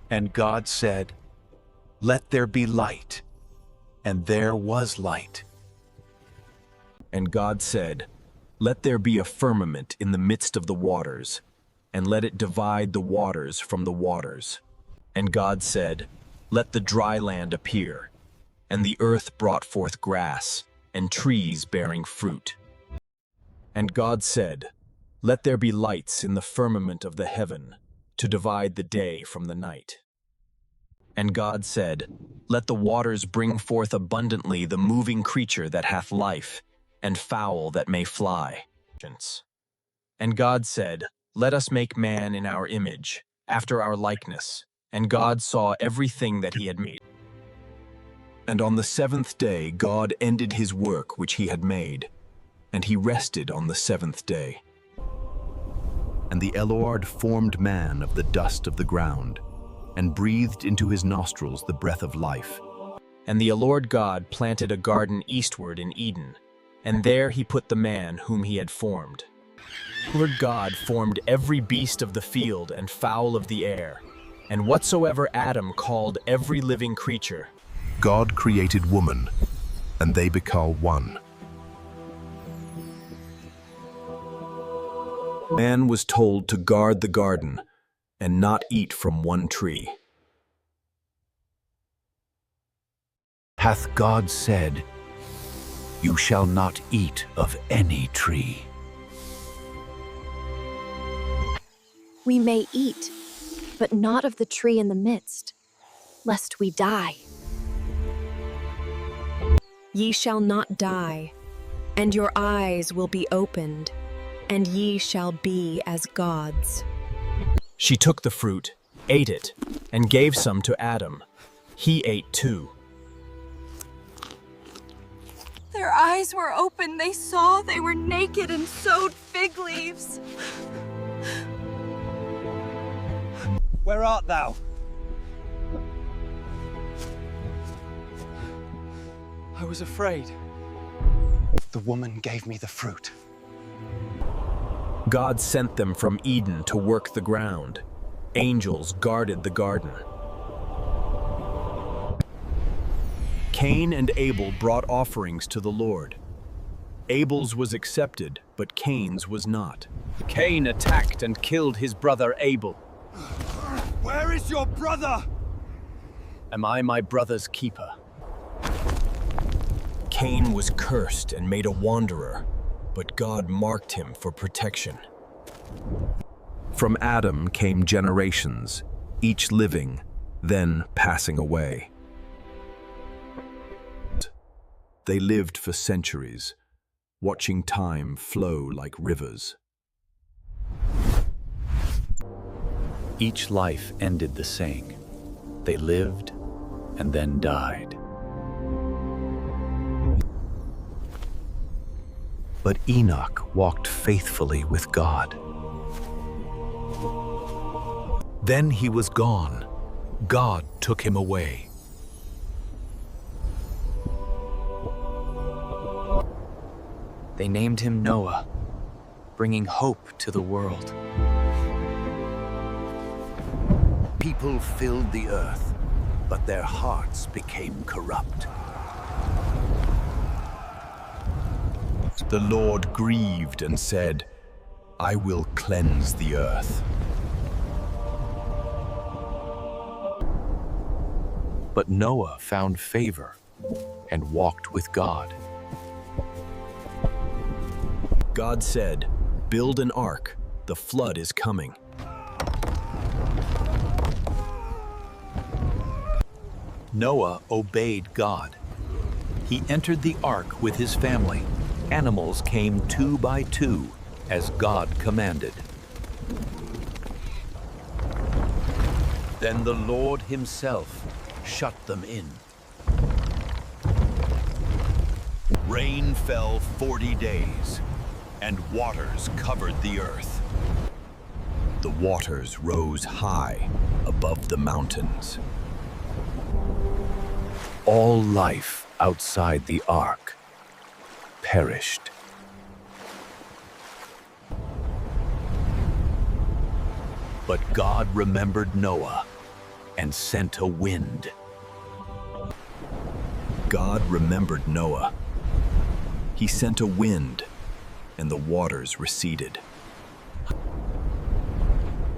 And God said, "Let there be light." And there was light. And God said, "Let there be a firmament in the midst of the waters, and let it divide the waters from the waters." And God said, "Let the dry land appear." And the earth brought forth grass, and trees bearing fruit. And God said, "Let there be lights in the firmament of the heaven, to divide the day from the night." And God said, "Let the waters bring forth abundantly the moving creature that hath life, and fowl that may fly." And God said, "Let us make man in our image, after our likeness." And God saw everything that he had made. And on the seventh day God ended his work which he had made, and he rested on the seventh day. And the Lord formed man of the dust of the ground, and breathed into his nostrils the breath of life. And the Lord God planted a garden eastward in Eden, and there he put the man whom he had formed. The Lord God formed every beast of the field and fowl of the air, and whatsoever Adam called every living creature. God created woman, and they became one. Man was told to guard the garden and not eat from one tree. Hath God said, "You shall not eat of any tree"? We may eat, but not of the tree in the midst, lest we die. Ye shall not die, and your eyes will be opened, and ye shall be as gods. She took the fruit, ate it, and gave some to Adam. He ate too. Their eyes were open. They saw they were naked and sewed fig leaves. Where art thou? I was afraid. The woman gave me the fruit. God sent them from Eden to work the ground. Angels guarded the garden. Cain and Abel brought offerings to the Lord. Abel's was accepted, but Cain's was not. Cain attacked and killed his brother Abel. Where is your brother? Am I my brother's keeper? Cain was cursed and made a wanderer, but God marked him for protection. From Adam came generations, each living, then passing away. They lived for centuries, watching time flow like rivers. Each life ended the same. They lived and then died. But Enoch walked faithfully with God. Then he was gone. God took him away. They named him Noah, bringing hope to the world. People filled the earth, but their hearts became corrupt. The Lord grieved and said, "I will cleanse the earth." But Noah found favor and walked with God. God said, "Build an ark, the flood is coming." Noah obeyed God. He entered the ark with his family. Animals came 2 by 2, as God commanded. Then the Lord himself shut them in. Rain fell 40 days, and waters covered the earth. The waters rose high above the mountains. All life outside the ark perished. But God remembered Noah and sent a wind. God remembered Noah. He sent a wind, and the waters receded.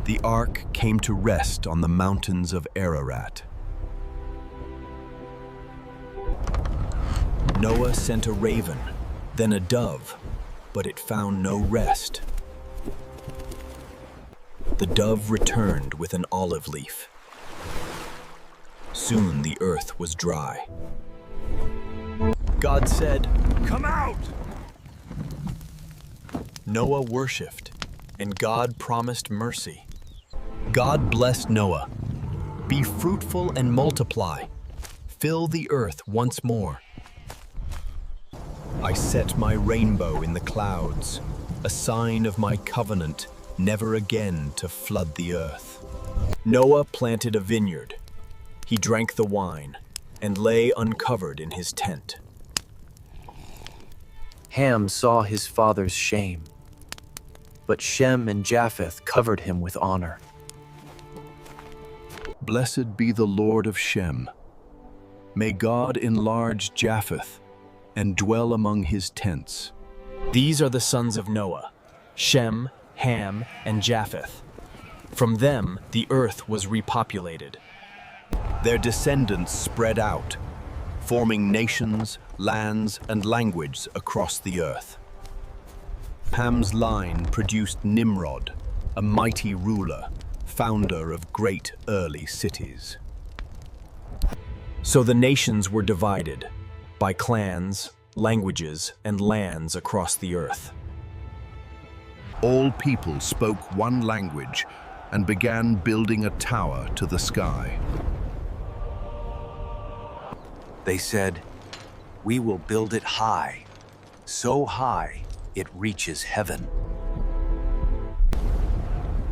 The ark came to rest on the mountains of Ararat. Noah sent a raven, then a dove, but it found no rest. The dove returned with an olive leaf. Soon the earth was dry. God said, Come out! Noah worshipped, and God promised mercy. God blessed Noah. Be fruitful and multiply. Fill the earth once more. I set my rainbow in the clouds, a sign of my covenant, never again to flood the earth. Noah planted a vineyard. He drank the wine and lay uncovered in his tent. Ham saw his father's shame, but Shem and Japheth covered him with honor. Blessed be the Lord of Shem. May God enlarge Japheth and dwell among his tents. These are the sons of Noah, Shem, Ham, and Japheth. From them, the earth was repopulated. Their descendants spread out, forming nations, lands, and languages across the earth. Ham's line produced Nimrod, a mighty ruler, founder of great early cities. So the nations were divided by clans, languages, and lands across the earth. All people spoke one language and began building a tower to the sky. They said, "We will build it high, so high it reaches heaven."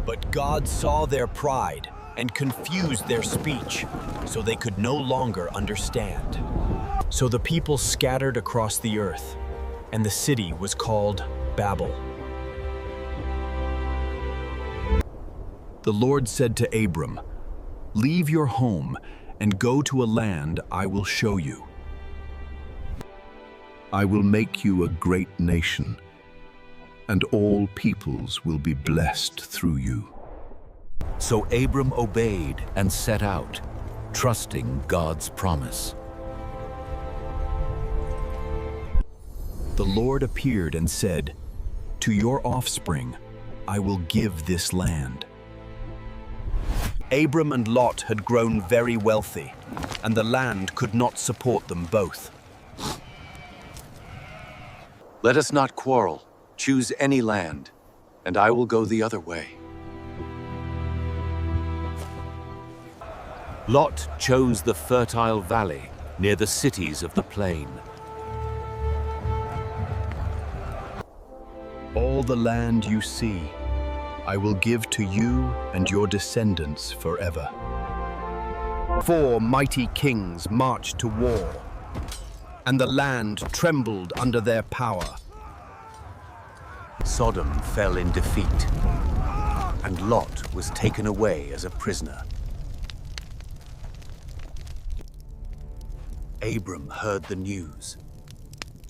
But God saw their pride and confused their speech, so they could no longer understand. So the people scattered across the earth, and the city was called Babel. The Lord said to Abram, "Leave your home and go to a land I will show you. I will make you a great nation, and all peoples will be blessed through you." So Abram obeyed and set out, trusting God's promise. The Lord appeared and said, "To your offspring I will give this land." Abram and Lot had grown very wealthy, and the land could not support them both. "Let us not quarrel. Choose any land, and I will go the other way." Lot chose the fertile valley near the cities of the plain. All the land you see, I will give to you and your descendants forever. 4 mighty kings marched to war, and the land trembled under their power. Sodom fell in defeat, and Lot was taken away as a prisoner. Abram heard the news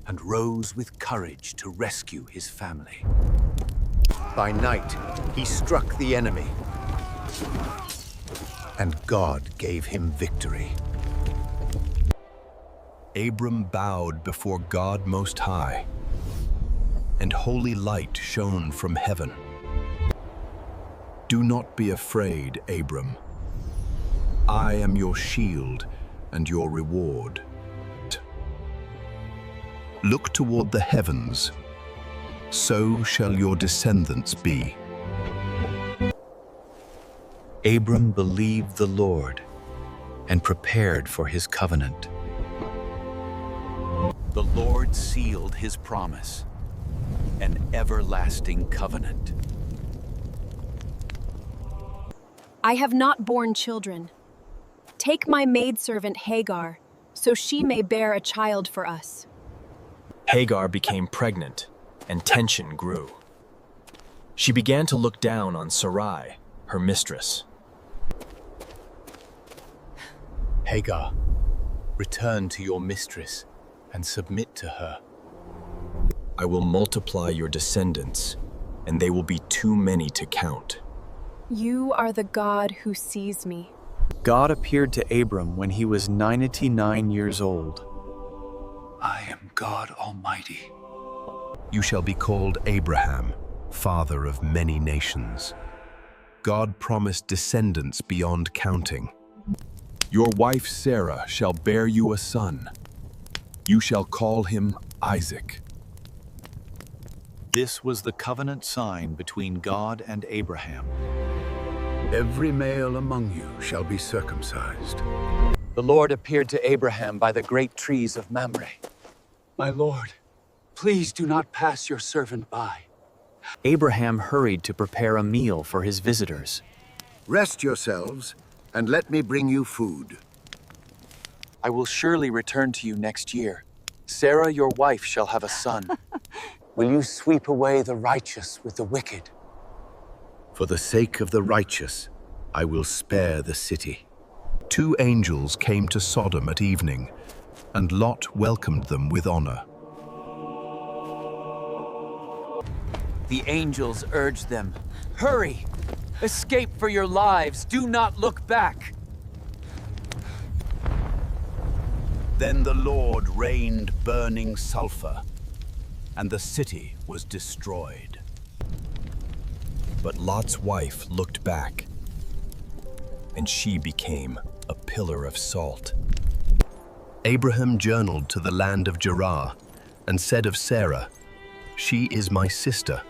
and rose with courage to rescue his family. By night, he struck the enemy, and God gave him victory. Abram bowed before God Most High, and holy light shone from heaven. "Do not be afraid, Abram. I am your shield and your reward. Look toward the heavens, so shall your descendants be." Abram believed the Lord and prepared for his covenant. The Lord sealed his promise, an everlasting covenant. I have not borne children. Take my maidservant Hagar, so she may bear a child for us. Hagar became pregnant, and tension grew. She began to look down on Sarai, her mistress. Hagar, return to your mistress and submit to her. I will multiply your descendants, and they will be too many to count. You are the God who sees me. God appeared to Abram when he was 99 years old. I am God Almighty. You shall be called Abraham, father of many nations. God promised descendants beyond counting. Your wife Sarah shall bear you a son. You shall call him Isaac. This was the covenant sign between God and Abraham. Every male among you shall be circumcised. The Lord appeared to Abraham by the great trees of Mamre. My lord, please do not pass your servant by. Abraham hurried to prepare a meal for his visitors. Rest yourselves, and let me bring you food. I will surely return to you next year. Sarah, your wife, shall have a son. Will you sweep away the righteous with the wicked? For the sake of the righteous, I will spare the city. 2 angels came to Sodom at evening, and Lot welcomed them with honor. The angels urged them, "Hurry! Escape for your lives! Do not look back!" Then the Lord rained burning sulfur, and the city was destroyed. But Lot's wife looked back, and she became a pillar of salt. Abraham journeyed to the land of Gerar, and said of Sarah, "She is my sister."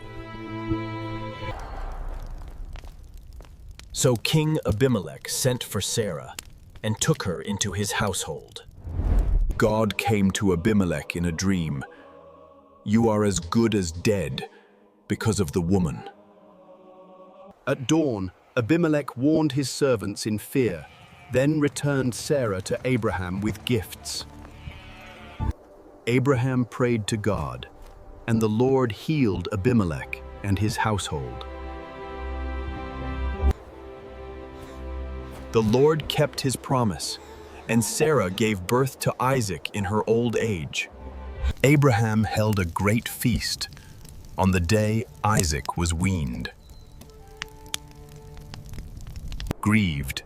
So King Abimelech sent for Sarah and took her into his household. God came to Abimelech in a dream. You are as good as dead because of the woman. At dawn, Abimelech warned his servants in fear, then returned Sarah to Abraham with gifts. Abraham prayed to God, and the Lord healed Abimelech and his household. The Lord kept his promise, and Sarah gave birth to Isaac in her old age. Abraham held a great feast on the day Isaac was weaned. Grieved,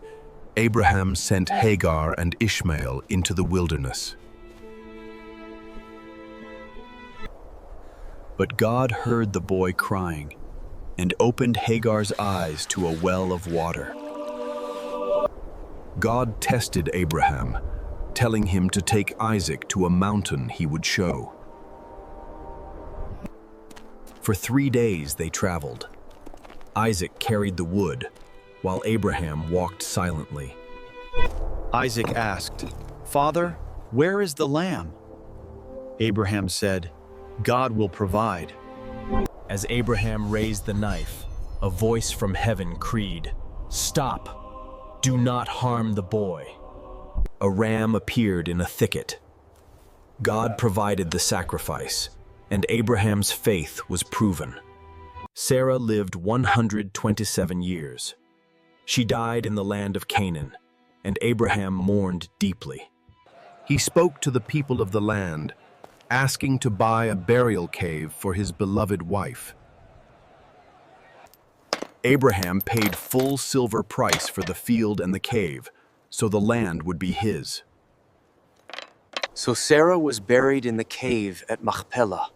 Abraham sent Hagar and Ishmael into the wilderness. But God heard the boy crying and opened Hagar's eyes to a well of water. God tested Abraham, telling him to take Isaac to a mountain he would show. For 3 days they traveled. Isaac carried the wood, while Abraham walked silently. Isaac asked, "Father, where is the lamb?" Abraham said, "God will provide." As Abraham raised the knife, a voice from heaven cried, "Stop! Do not harm the boy." A ram appeared in a thicket. God provided the sacrifice, and Abraham's faith was proven. Sarah lived 127 years. She died in the land of Canaan, and Abraham mourned deeply. He spoke to the people of the land, asking to buy a burial cave for his beloved wife. Abraham paid full silver price for the field and the cave, so the land would be his. So Sarah was buried in the cave at Machpelah,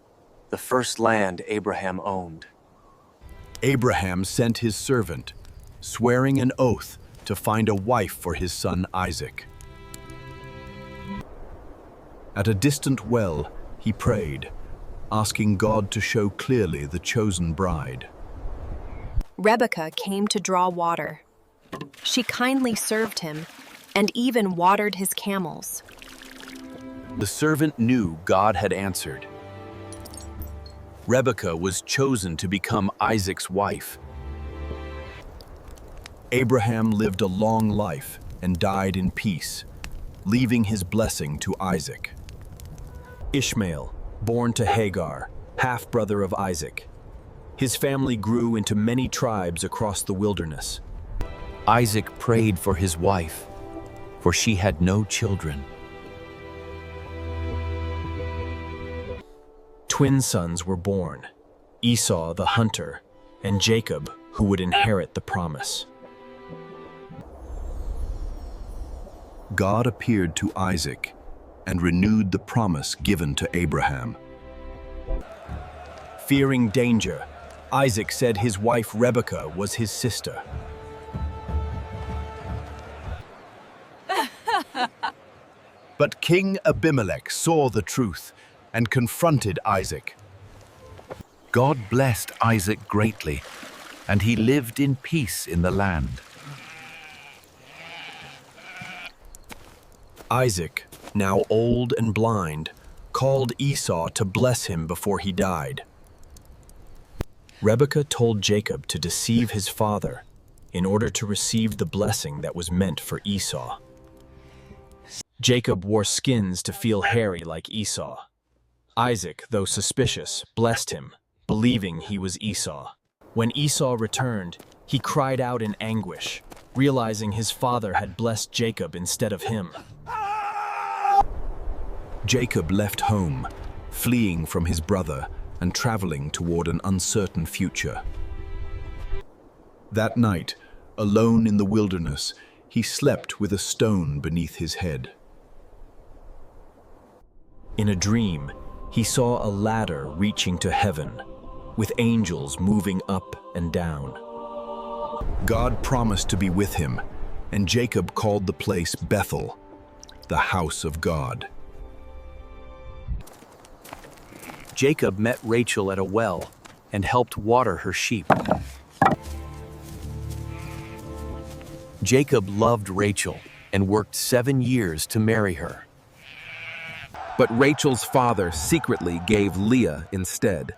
the first land Abraham owned. Abraham sent his servant, swearing an oath to find a wife for his son Isaac. At a distant well, he prayed, asking God to show clearly the chosen bride. Rebekah came to draw water. She kindly served him and even watered his camels. The servant knew God had answered. Rebekah was chosen to become Isaac's wife. Abraham lived a long life and died in peace, leaving his blessing to Isaac. Ishmael, born to Hagar, half-brother of Isaac. His family grew into many tribes across the wilderness. Isaac prayed for his wife, for she had no children. Twin sons were born, Esau the hunter, and Jacob, who would inherit the promise. God appeared to Isaac and renewed the promise given to Abraham. Fearing danger, Isaac said his wife Rebekah was his sister. But King Abimelech saw the truth and confronted Isaac. God blessed Isaac greatly, and he lived in peace in the land. Isaac, now old and blind, called Esau to bless him before he died. Rebekah told Jacob to deceive his father in order to receive the blessing that was meant for Esau. Jacob wore skins to feel hairy like Esau. Isaac, though suspicious, blessed him, believing he was Esau. When Esau returned, he cried out in anguish, realizing his father had blessed Jacob instead of him. Jacob left home, fleeing from his brother and traveling toward an uncertain future. That night, alone in the wilderness, he slept with a stone beneath his head. In a dream, he saw a ladder reaching to heaven, with angels moving up and down. God promised to be with him, and Jacob called the place Bethel, the house of God. Jacob met Rachel at a well and helped water her sheep. Jacob loved Rachel and worked 7 years to marry her. But Rachel's father secretly gave Leah instead.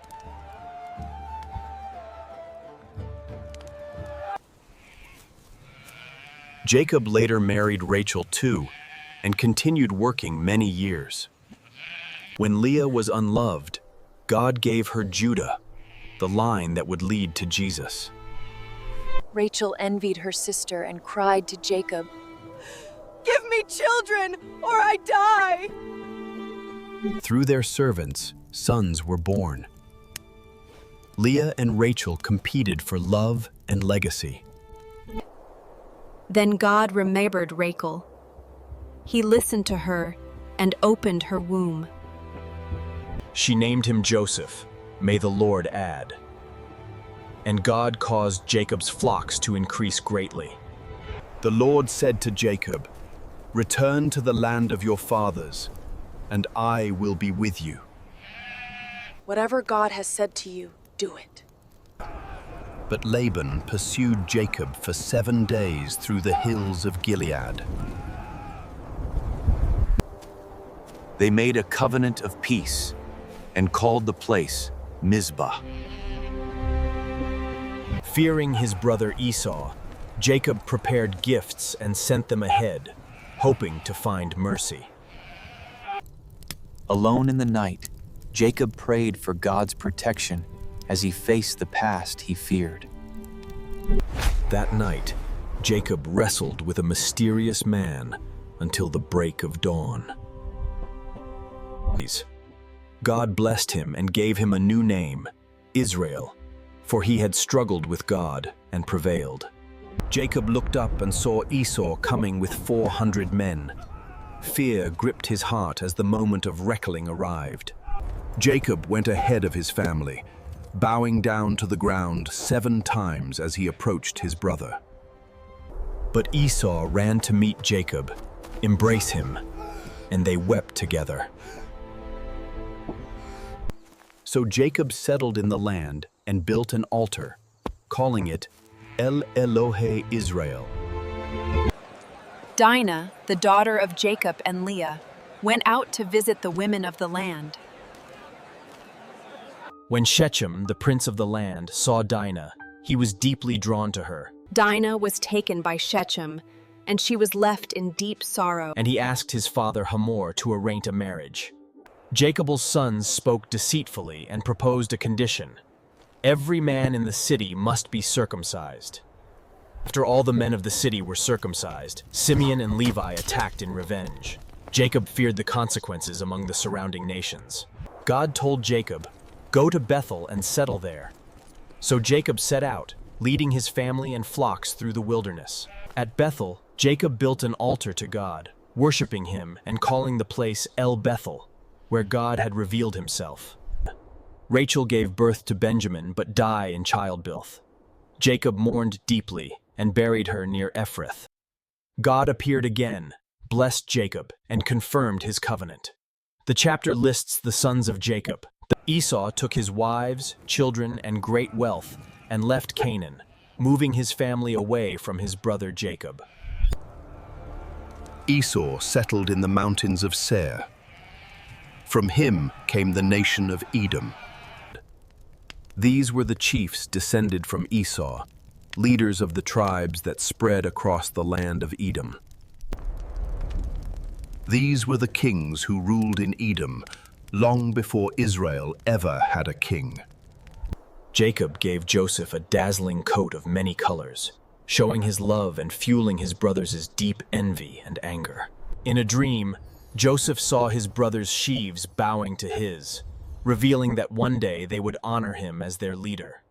Jacob later married Rachel too, and continued working many years. When Leah was unloved, God gave her Judah, the line that would lead to Jesus. Rachel envied her sister and cried to Jacob, "Give me children, or I die!" Through their servants, sons were born. Leah and Rachel competed for love and legacy. Then God remembered Rachel. He listened to her and opened her womb. She named him Joseph, may the Lord add. And God caused Jacob's flocks to increase greatly. The Lord said to Jacob, "Return to the land of your fathers, and I will be with you." "Whatever God has said to you, do it." But Laban pursued Jacob for 7 days through the hills of Gilead. They made a covenant of peace and called the place Mizpah. Fearing his brother Esau, Jacob prepared gifts and sent them ahead, hoping to find mercy. Alone in the night, Jacob prayed for God's protection as he faced the past he feared. That night, Jacob wrestled with a mysterious man until the break of dawn. God blessed him and gave him a new name, Israel, for he had struggled with God and prevailed. Jacob looked up and saw Esau coming with 400 men. Fear gripped his heart as the moment of reckoning arrived. Jacob went ahead of his family, bowing down to the ground 7 times as he approached his brother. But Esau ran to meet Jacob, embrace him, and they wept together. So Jacob settled in the land and built an altar, calling it El Elohe Israel. Dinah, the daughter of Jacob and Leah, went out to visit the women of the land. When Shechem, the prince of the land, saw Dinah, he was deeply drawn to her. Dinah was taken by Shechem, and she was left in deep sorrow. And he asked his father Hamor to arrange a marriage. Jacob's sons spoke deceitfully and proposed a condition. Every man in the city must be circumcised. After all the men of the city were circumcised, Simeon and Levi attacked in revenge. Jacob feared the consequences among the surrounding nations. God told Jacob, "Go to Bethel and settle there." So Jacob set out, leading his family and flocks through the wilderness. At Bethel, Jacob built an altar to God, worshiping him and calling the place El Bethel, where God had revealed himself. Rachel gave birth to Benjamin but died in childbirth. Jacob mourned deeply and buried her near Ephrath. God appeared again, blessed Jacob, and confirmed his covenant. The chapter lists the sons of Jacob. Esau took his wives, children, and great wealth and left Canaan, moving his family away from his brother Jacob. Esau settled in the mountains of Seir. From him came the nation of Edom. These were the chiefs descended from Esau, leaders of the tribes that spread across the land of Edom. These were the kings who ruled in Edom, long before Israel ever had a king. Jacob gave Joseph a dazzling coat of many colors, showing his love and fueling his brothers' deep envy and anger. In a dream, Joseph saw his brothers' sheaves bowing to his, revealing that one day they would honor him as their leader.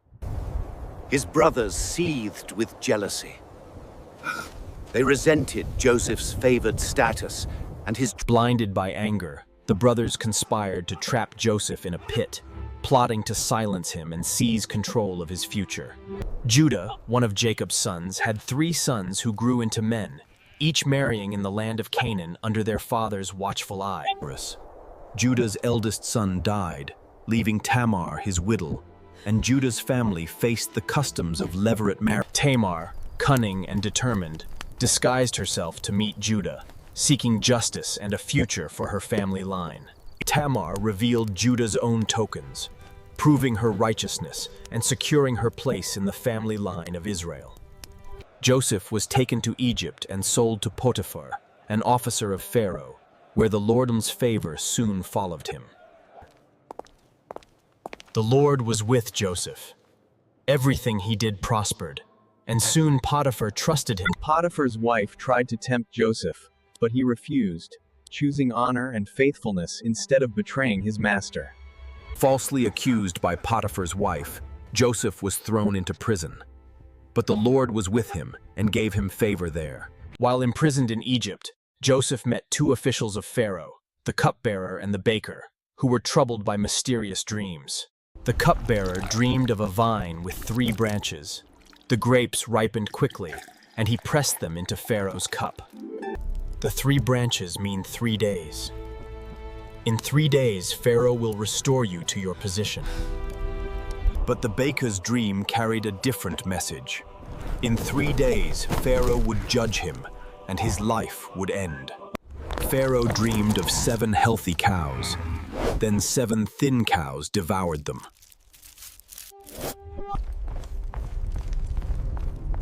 His brothers seethed with jealousy. They resented Joseph's favored status and his... Blinded by anger, the brothers conspired to trap Joseph in a pit, plotting to silence him and seize control of his future. Judah, one of Jacob's sons, had 3 sons who grew into men, each marrying in the land of Canaan under their father's watchful eye. Judah's eldest son died, leaving Tamar his widow, and Judah's family faced the customs of levirate marriage. Tamar, cunning and determined, disguised herself to meet Judah, seeking justice and a future for her family line. Tamar revealed Judah's own tokens, proving her righteousness and securing her place in the family line of Israel. Joseph was taken to Egypt and sold to Potiphar, an officer of Pharaoh, where the Lord's favor soon followed him. The Lord was with Joseph. Everything he did prospered, and soon Potiphar trusted him. Potiphar's wife tried to tempt Joseph, but he refused, choosing honor and faithfulness instead of betraying his master. Falsely accused by Potiphar's wife, Joseph was thrown into prison. But the Lord was with him and gave him favor there. While imprisoned in Egypt, Joseph met 2 officials of Pharaoh, the cupbearer and the baker, who were troubled by mysterious dreams. The cupbearer dreamed of a vine with 3 branches. The grapes ripened quickly, and he pressed them into Pharaoh's cup. The 3 branches mean 3 days. In 3 days, Pharaoh will restore you to your position. But the baker's dream carried a different message. In 3 days, Pharaoh would judge him, and his life would end. Pharaoh dreamed of 7 healthy cows. Then 7 thin cows devoured them.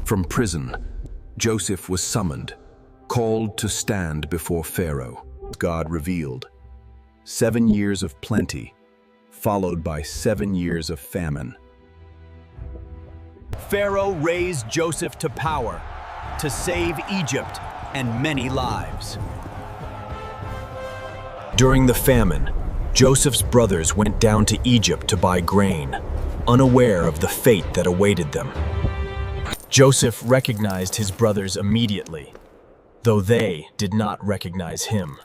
From prison, Joseph was summoned, called to stand before Pharaoh. God revealed 7 years of plenty, followed by 7 years of famine. Pharaoh raised Joseph to power to save Egypt and many lives. During the famine, Joseph's brothers went down to Egypt to buy grain, unaware of the fate that awaited them. Joseph recognized his brothers immediately, though they did not recognize him.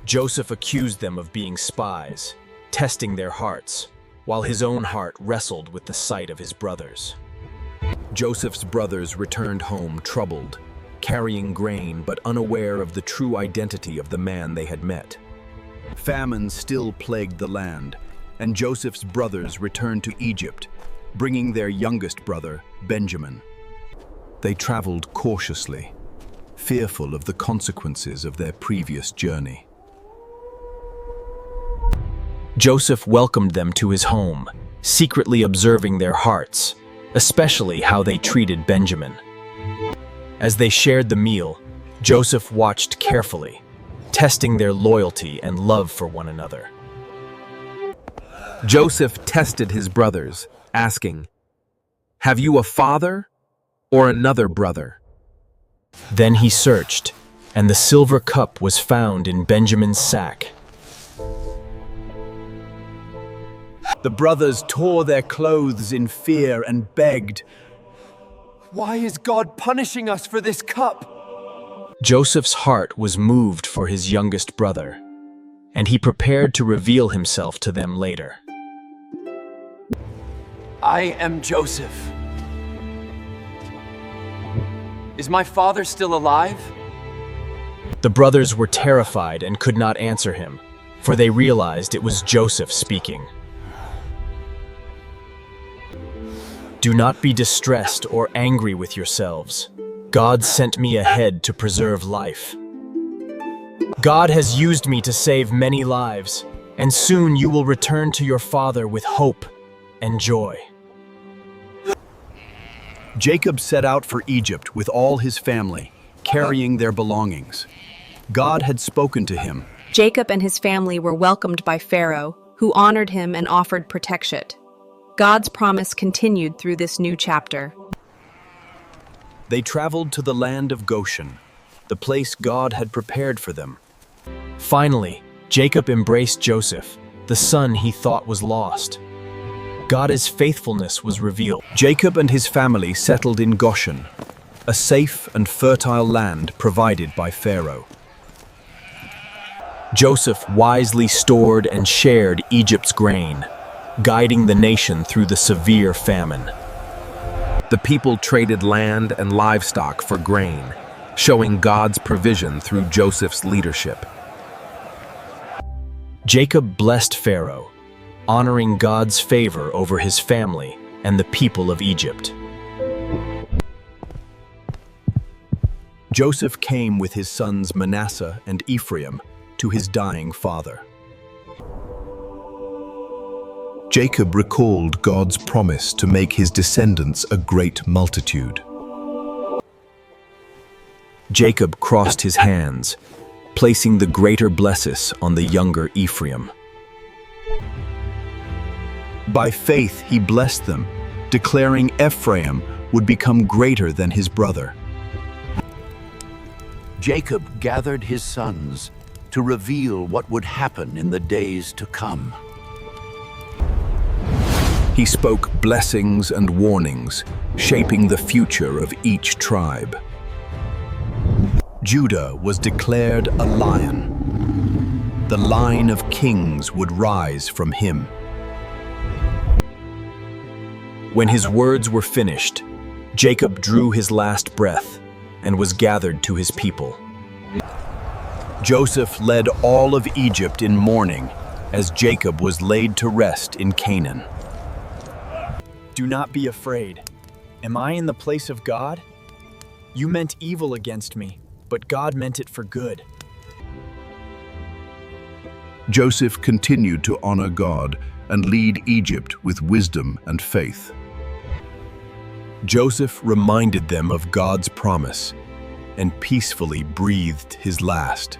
Joseph accused them of being spies, testing their hearts, while his own heart wrestled with the sight of his brothers. Joseph's brothers returned home troubled, carrying grain but unaware of the true identity of the man they had met. Famine still plagued the land, and Joseph's brothers returned to Egypt, bringing their youngest brother, Benjamin. They traveled cautiously, fearful of the consequences of their previous journey. Joseph welcomed them to his home, secretly observing their hearts, especially how they treated Benjamin. As they shared the meal, Joseph watched carefully, testing their loyalty and love for one another. Joseph tested his brothers, asking, Have you a father or another brother?" Then he searched, and the silver cup was found in Benjamin's sack. The brothers tore their clothes in fear and begged, "Why is God punishing us for this cup?" Joseph's heart was moved for his youngest brother, and he prepared to reveal himself to them later. "I am Joseph. Is my father still alive?" The brothers were terrified and could not answer him, for they realized it was Joseph speaking. "Do not be distressed or angry with yourselves. God sent me ahead to preserve life. God has used me to save many lives, and soon you will return to your father with hope and joy." Jacob set out for Egypt with all his family, carrying their belongings. God had spoken to him. Jacob and his family were welcomed by Pharaoh, who honored him and offered protection. God's promise continued through this new chapter. They traveled to the land of Goshen, the place God had prepared for them. Finally, Jacob embraced Joseph, the son he thought was lost. God's faithfulness was revealed. Jacob and his family settled in Goshen, a safe and fertile land provided by Pharaoh. Joseph wisely stored and shared Egypt's grain, guiding the nation through the severe famine. The people traded land and livestock for grain, showing God's provision through Joseph's leadership. Jacob blessed Pharaoh, honoring God's favor over his family and the people of Egypt. Joseph came with his sons Manasseh and Ephraim to his dying father. Jacob recalled God's promise to make his descendants a great multitude. Jacob crossed his hands, placing the greater blessings on the younger Ephraim. By faith he blessed them, declaring Ephraim would become greater than his brother. Jacob gathered his sons to reveal what would happen in the days to come. He spoke blessings and warnings, shaping the future of each tribe. Judah was declared a lion. The line of kings would rise from him. When his words were finished, Jacob drew his last breath and was gathered to his people. Joseph led all of Egypt in mourning as Jacob was laid to rest in Canaan. Do not be afraid. Am I in the place of God? You meant evil against me, but God meant it for good. Joseph continued to honor God and lead Egypt with wisdom and faith. Joseph reminded them of God's promise and peacefully breathed his last.